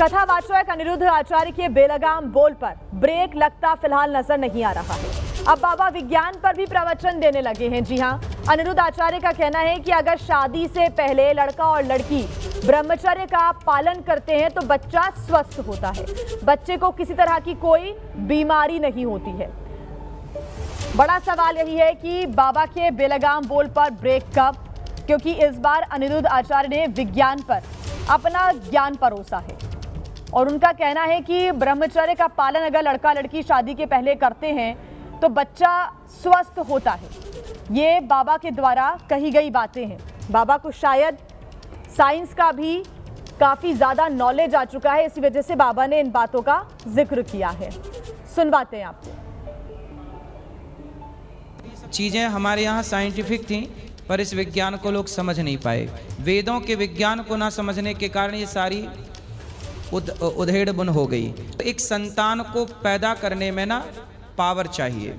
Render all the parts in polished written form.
कथावाचक अनिरुद्ध आचार्य के बेलगाम बोल पर ब्रेक लगता फिलहाल नजर नहीं आ रहा है। अब बाबा विज्ञान पर भी प्रवचन देने लगे हैं। जी हां, अनिरुद्ध आचार्य का कहना है कि अगर शादी से पहले लड़का और लड़की ब्रह्मचर्य का पालन करते हैं तो बच्चा स्वस्थ होता है, बच्चे को किसी तरह की कोई बीमारी नहीं होती है। बड़ा सवाल यही है कि बाबा के बेलगाम बोल पर ब्रेक कब, क्योंकि इस बार अनिरुद्ध आचार्य ने विज्ञान पर अपना ज्ञान परोसा है और उनका कहना है कि ब्रह्मचर्य का पालन अगर लड़का लड़की शादी के पहले करते हैं तो बच्चा स्वस्थ होता है। ये बाबा के द्वारा कही गई बातें हैं। बाबा को शायद साइंस का भी काफ़ी ज़्यादा नॉलेज आ चुका है, इसी वजह से बाबा ने इन बातों का जिक्र किया है। सुनवाते हैं आपको। चीज़ें हमारे यहाँ साइंटिफिक थी, पर इस विज्ञान को लोग समझ नहीं पाए। वेदों के विज्ञान को ना समझने के कारण ये सारी उधेड़ बुन हो गई। एक संतान को पैदा करने में ना पावर चाहिए।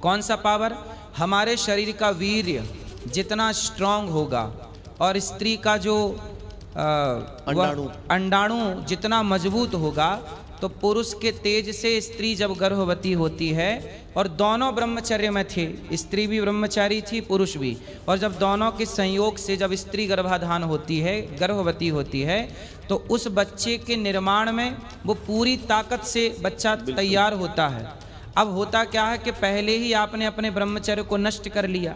कौन सा पावर? हमारे शरीर का वीर्य जितना स्ट्रांग होगा और स्त्री का जो अंडाणु जितना मजबूत होगा, तो पुरुष के तेज से स्त्री जब गर्भवती होती है, और दोनों ब्रह्मचर्य में थे, स्त्री भी ब्रह्मचारी थी, पुरुष भी, और जब दोनों के संयोग से जब स्त्री गर्भाधान होती है, गर्भवती होती है, तो उस बच्चे के निर्माण में वो पूरी ताकत से बच्चा तैयार होता है। अब होता क्या है कि पहले ही आपने अपने ब्रह्मचर्य को नष्ट कर लिया,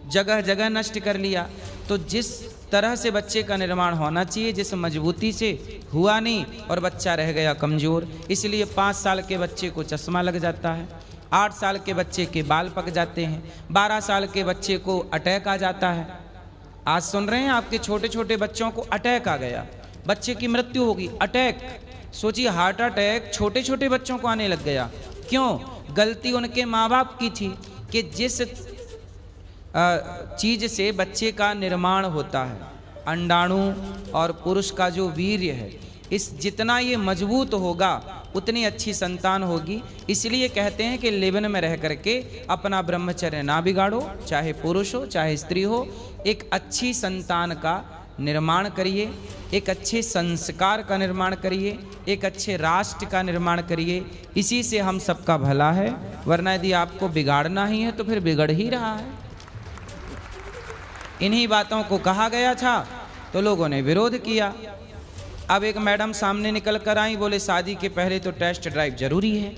जगह जगह नष्ट कर लिया, तो जिस तरह से बच्चे का निर्माण होना चाहिए, जिस मजबूती से हुआ नहीं, और बच्चा रह गया कमज़ोर। इसलिए 5 साल के बच्चे को चश्मा लग जाता है, 8 साल के बच्चे के बाल पक जाते हैं, 12 साल के बच्चे को अटैक आ जाता है। आज सुन रहे हैं आपके छोटे छोटे बच्चों को अटैक आ गया, बच्चे की मृत्यु होगी। अटैक, सोचिए, हार्ट अटैक छोटे छोटे बच्चों को आने लग गया। क्यों? गलती उनके माँ बाप की थी कि जिस चीज़ से बच्चे का निर्माण होता है, अंडाणु और पुरुष का जो वीर्य है, इस जितना ये मजबूत होगा उतनी अच्छी संतान होगी। इसलिए कहते हैं कि लिवन में रह करके अपना ब्रह्मचर्य ना बिगाड़ो, चाहे पुरुष हो चाहे स्त्री हो। एक अच्छी संतान का निर्माण करिए, एक अच्छे संस्कार का निर्माण करिए, एक अच्छे राष्ट्र का निर्माण करिए। इसी से हम सबका भला है, वरना यदि आपको बिगाड़ना ही है तो फिर बिगड़ ही रहा है। इन्हीं बातों को कहा गया था तो लोगों ने विरोध किया। अब एक मैडम सामने निकल कर आई, बोले शादी के पहले तो टेस्ट ड्राइव जरूरी है।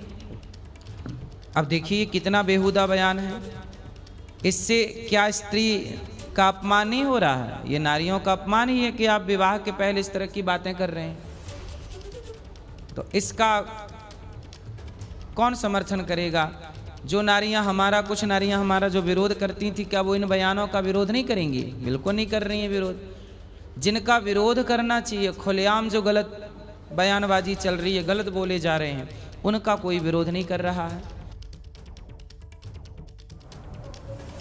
अब देखिए कितना बेहुदा बयान है। इससे क्या स्त्री का अपमान नहीं हो रहा है? ये नारियों का अपमान ही है कि आप विवाह के पहले इस तरह की बातें कर रहे हैं। तो इसका कौन समर्थन करेगा? जो नारियां हमारा, कुछ नारियां हमारा जो विरोध करती थी, क्या वो इन बयानों का विरोध नहीं करेंगी? बिल्कुल नहीं कर रही हैं विरोध। जिनका विरोध करना चाहिए, खुलेआम जो गलत बयानबाजी चल रही है, गलत बोले जा रहे हैं, उनका कोई विरोध नहीं कर रहा है।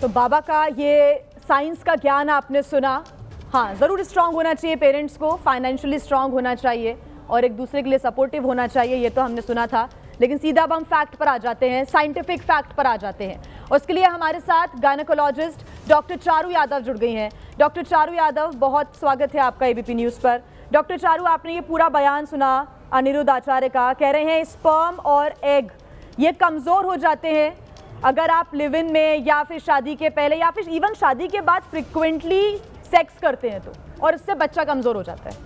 तो बाबा का ये साइंस का ज्ञान आपने सुना। हाँ, ज़रूर स्ट्रांग होना चाहिए, पेरेंट्स को फाइनेंशियली स्ट्रांग होना चाहिए और एक दूसरे के लिए सपोर्टिव होना चाहिए, ये तो हमने सुना था। लेकिन सीधा अब हम फैक्ट पर आ जाते हैं, साइंटिफिक फैक्ट पर आ जाते हैं। उसके लिए हमारे साथ गायनेकोलॉजिस्ट डॉक्टर चारू यादव जुड़ गई हैं। डॉक्टर चारू यादव, बहुत स्वागत है आपका एबीपी न्यूज़ पर। डॉक्टर चारू, आपने ये पूरा बयान सुना अनिरुद्ध आचार्य का। कह रहे हैं स्पर्म और एग ये कमज़ोर हो जाते हैं अगर आप लिव इन में या फिर शादी के पहले या फिर इवन शादी के बाद फ्रिक्वेंटली सेक्स करते हैं, तो और इससे बच्चा कमज़ोर हो जाता है।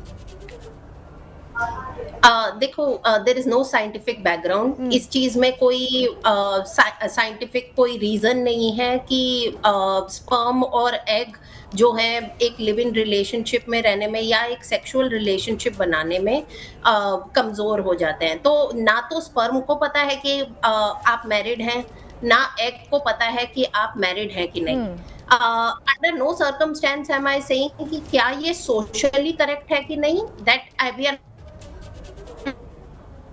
देखो, there is no scientific background. इस चीज में कोई साइंटिफिक कोई रीजन नहीं है कि स्पर्म और एग जो है एक लिव इन रिलेशनशिप में रहने में या एक सेक्सुअल रिलेशनशिप बनाने में कमजोर हो जाते हैं। तो ना तो स्पर्म को पता है कि आप मैरिड हैं, ना एग को पता है कि आप मैरिड हैं कि नहीं। Under no circumstances am I saying कि क्या ये सोशली करेक्ट है कि नहीं। That we are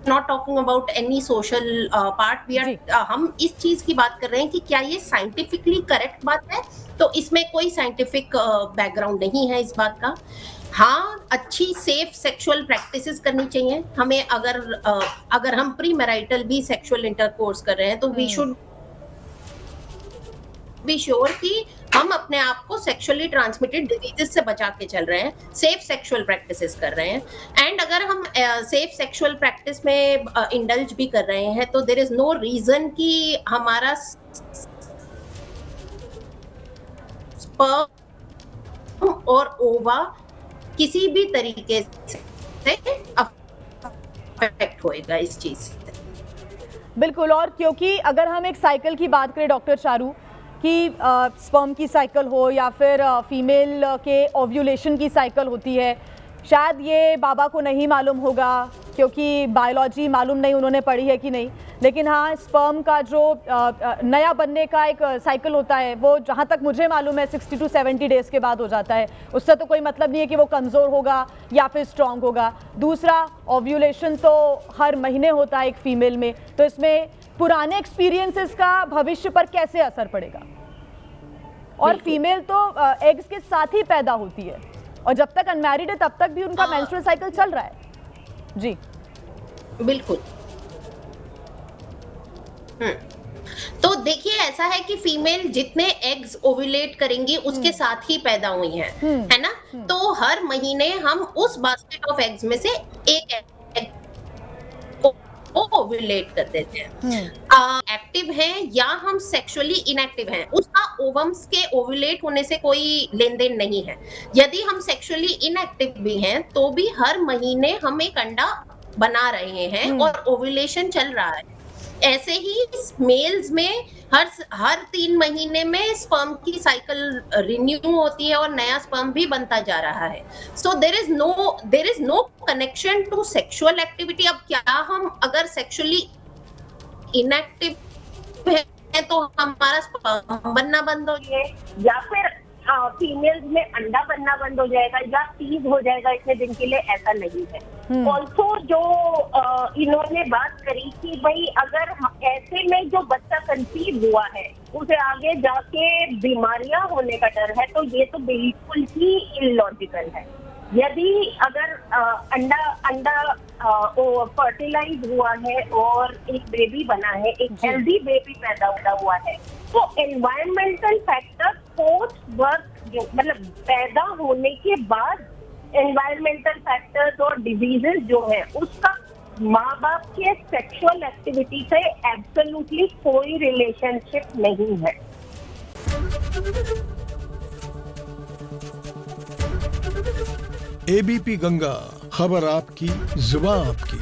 not talking about any social part. We are हम इस चीज की बात कर रहे हैं कि क्या ये साइंटिफिकली करेक्ट बात है। तो इसमें कोई साइंटिफिक बैकग्राउंड नहीं है इस बात का। हाँ, अच्छी सेफ सेक्सुअल प्रैक्टिसेस करनी चाहिए हमें। अगर हम प्री मैरिटल भी सेक्सुअल इंटरकोर्स कर रहे हैं तो वी शुड बी श्योर कि हम अपने आप को सेक्सुअली ट्रांसमिटेड डिजीजेस से बचा के चल रहे हैं, सेफ सेक्सुअल प्रैक्टिसेस कर रहे हैं। एंड अगर हम सेफ सेक्सुअल प्रैक्टिस में इंडल्ज भी कर रहे हैं तो देयर इज नो रीजन कि हमारा स्पर्म और ओवा किसी भी तरीके से अफेक्ट होएगा इस चीज से। बिल्कुल, और क्योंकि अगर हम एक साइकिल की बात करें डॉक्टर चारू, कि स्पर्म की साइकिल हो या फिर फीमेल के ओव्यूलेशन की साइकिल होती है, शायद ये बाबा को नहीं मालूम होगा क्योंकि बायोलॉजी मालूम नहीं उन्होंने पढ़ी है कि नहीं, लेकिन हाँ स्पर्म का जो नया बनने का एक साइकिल होता है वो जहाँ तक मुझे मालूम है 60 to 70 डेज़ के बाद हो जाता है। उससे तो कोई मतलब नहीं है कि वो कमज़ोर होगा या फिर स्ट्रॉन्ग होगा। दूसरा, ओव्यूलेशन तो हर महीने होता है एक फीमेल में, तो इसमें पुराने एक्सपीरियंसेस का भविष्य पर कैसे असर पड़ेगा? और फीमेल तो एग्स के साथ ही पैदा होती है और जब तक अनमैरिड है तब तक भी उनका मेंस्ट्रुअल साइकिल चल रहा है। जी बिल्कुल। तो देखिए ऐसा है कि फीमेल जितने एग्स ओव्यूलेट करेंगी उसके साथ ही पैदा हुई हैं, है ना? तो हर महीने हम उस बास्केट ऑफ एग्स में से एक एग को ओव्यूलेट कर देते हैं। एक्टिव हैं या हम सेक्सुअली इनएक्टिव हैं, उसका ओवम्स के ओव्यूलेट होने से कोई लेन देन नहीं है। यदि हम सेक्सुअली इनएक्टिव भी हैं तो भी हर महीने हम एक अंडा बना रहे हैं और ओव्यूलेशन चल रहा है। ऐसे ही मेल्स में हर 3 महीने में स्पर्म की साइकिल रिन्यू होती है और नया स्पर्म भी बनता जा रहा है। So there is no connection to sexual activity. अब क्या हम अगर सेक्सुअली इनएक्टिव है तो हमारा स्पर्म बनना बंद हो जाए या फिर फीमेल्स में अंडा बनना बंद हो जाएगा या सीज हो जाएगा इतने दिन के लिए, ऐसा नहीं है। ऑल्सो जो इन्होंने बात करी कि भाई अगर ऐसे में जो बच्चा कंसीव हुआ है उसे आगे जाके बीमारियां होने का डर है, तो ये तो बिल्कुल ही इलॉजिकल है। यदि अगर अंडा फर्टिलाइज हुआ है और एक बेबी बना है, एक हेल्दी बेबी पैदा हुआ है, तो एनवायरमेंटल फैक्टर पोस्ट बर्थ मतलब पैदा होने के बाद एनवायरमेंटल फैक्टर्स और डिजीजेस जो है उसका माँ बाप के सेक्सुअल एक्टिविटी से एब्सोल्युटली कोई रिलेशनशिप नहीं है। एबीपी गंगा, खबर आपकी, जुबान आपकी।